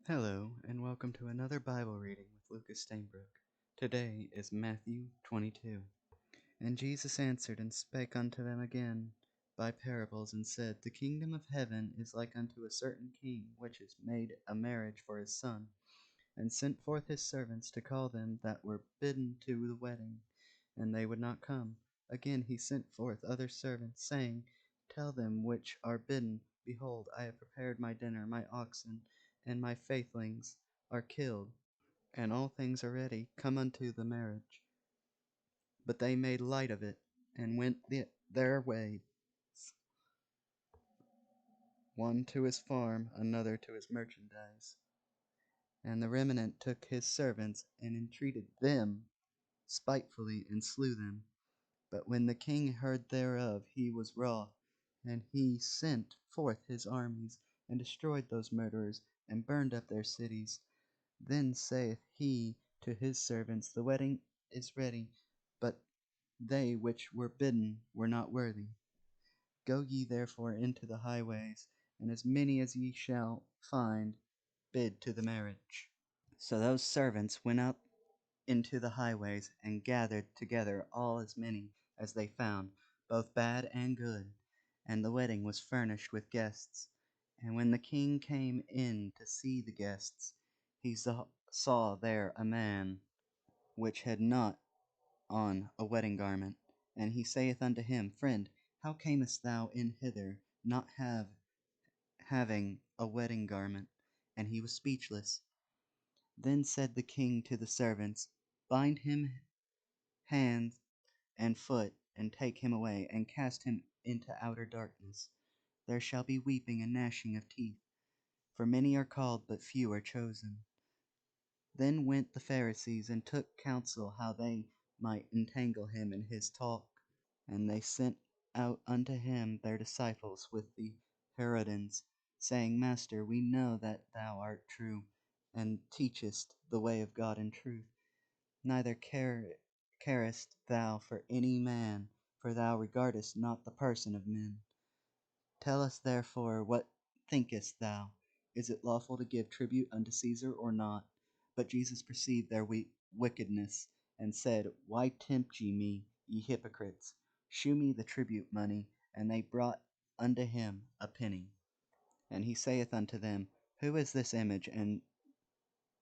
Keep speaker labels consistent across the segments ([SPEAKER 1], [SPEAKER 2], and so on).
[SPEAKER 1] Hello, and welcome to another Bible reading with Lucas Steinbrook. Today is Matthew 22. And Jesus answered and spake unto them again by parables, and said, The kingdom of heaven is like unto a certain king, which has made a marriage for his son, and sent forth his servants to call them that were bidden to the wedding, and they would not come. Again he sent forth other servants, saying, Tell them which are bidden, Behold, I have prepared my dinner, my oxen and my faithlings are killed, and all things are ready, come unto the marriage. But they made light of it, and went their ways, one to his farm, another to his merchandise. And the remnant took his servants, and entreated them spitefully, and slew them. But when the king heard thereof, he was wroth, and he sent forth his armies, and destroyed those murderers, and burned up their cities. Then saith he to his servants, The wedding is ready, but they which were bidden were not worthy. Go ye therefore into the highways, and as many as ye shall find, bid to the marriage. So those servants went out into the highways, and gathered together all as many as they found, both bad and good. And the wedding was furnished with guests. And when the king came in to see the guests, he saw there a man which had not on a wedding garment. And he saith unto him, Friend, how camest thou in hither, not having a wedding garment? And he was speechless. Then said the king to the servants, Bind him hand and foot, and take him away, and cast him into outer darkness. There shall be weeping and gnashing of teeth, for many are called, but few are chosen. Then went the Pharisees, and took counsel how they might entangle him in his talk. And they sent out unto him their disciples with the Herodians, saying, Master, we know that thou art true, and teachest the way of God in truth. Neither carest thou for any man, for thou regardest not the person of men. Tell us therefore, what thinkest thou? Is it lawful to give tribute unto Caesar or not? But Jesus perceived their wickedness, and said, Why tempt ye me, ye hypocrites? Shew me the tribute money. And they brought unto him a penny. And he saith unto them, Who is this image and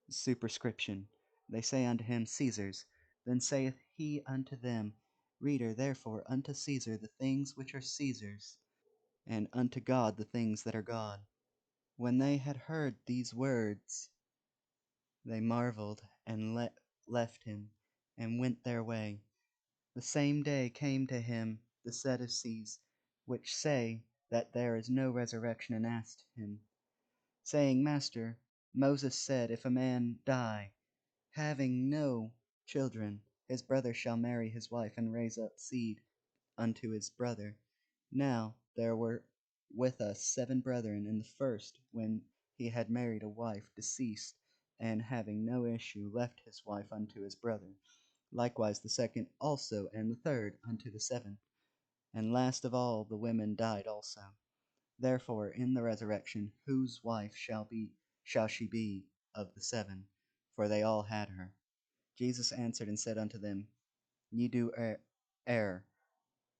[SPEAKER 1] superscription? They say unto him, Caesar's. Then saith he unto them, Reader, therefore unto Caesar the things which are Caesar's, and unto God the things that are God. When they had heard these words, they marveled, and left him, and went their way. The same day came to him the Sadducees, which say that there is no resurrection, and asked him, saying, Master, Moses said, If a man die, having no children, his brother shall marry his wife, and raise up seed unto his brother. Now there were with us 7 brethren, and the first, when he had married a wife, deceased, and having no issue, left his wife unto his brother. Likewise the second also, and the third unto the 7th. And last of all the women died also. Therefore in the resurrection, whose wife shall she be of the 7? For they all had her. Jesus answered and said unto them, Ye do err,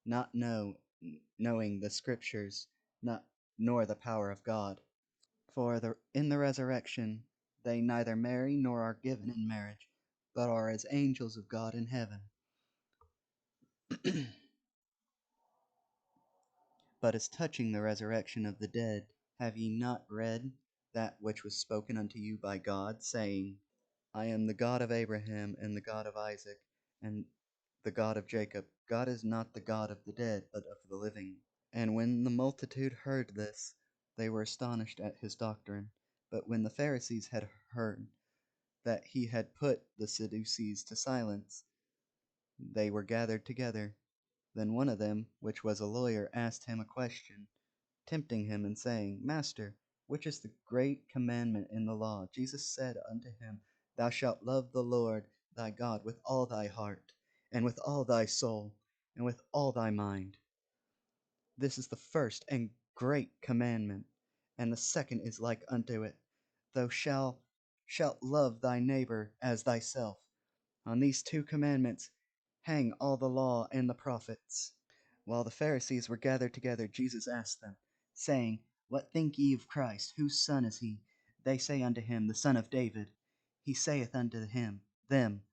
[SPEAKER 1] not knowing the Scriptures, not nor the power of God. For in the resurrection they neither marry nor are given in marriage, but are as angels of God in heaven. But as touching the resurrection of the dead, have ye not read that which was spoken unto you by God, saying, I am the God of Abraham, and the God of Isaac, and the God of Jacob? God is not the God of the dead, but of the living. And when the multitude heard this, they were astonished at his doctrine. But when the Pharisees had heard that he had put the Sadducees to silence, they were gathered together. Then one of them, which was a lawyer, asked him a question, tempting him, and saying, Master, which is the great commandment in the law? Jesus said unto him, Thou shalt love the Lord thy God with all thy heart, and with all thy soul, and with all thy mind. This is the first and great commandment, and the second is like unto it. thou shalt love thy neighbor as thyself. On these two commandments hang all the law and the prophets. While the Pharisees were gathered together, Jesus asked them, saying, What think ye of Christ? Whose son is he? They say unto him, The son of David. He saith unto them,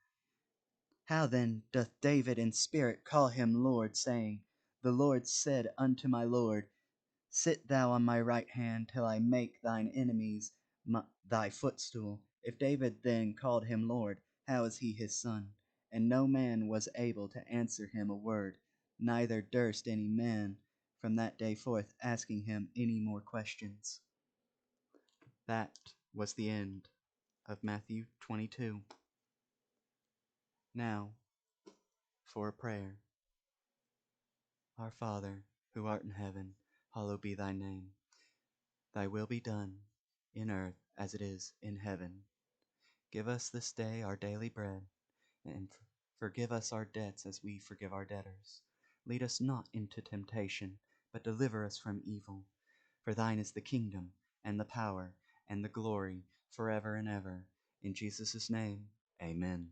[SPEAKER 1] How then doth David in spirit call him Lord, saying, The Lord said unto my Lord, Sit thou on my right hand till I make thine enemies thy footstool. If David then called him Lord, how is he his son? And no man was able to answer him a word, neither durst any man from that day forth asking him any more questions. That was the end of Matthew 22. Now, for a prayer. Our Father, who art in heaven, hallowed be thy name. Thy will be done, in earth as it is in heaven. Give us this day our daily bread, and forgive us our debts as we forgive our debtors. Lead us not into temptation, but deliver us from evil. For thine is the kingdom, and the power, and the glory, forever and ever. In Jesus' name, amen.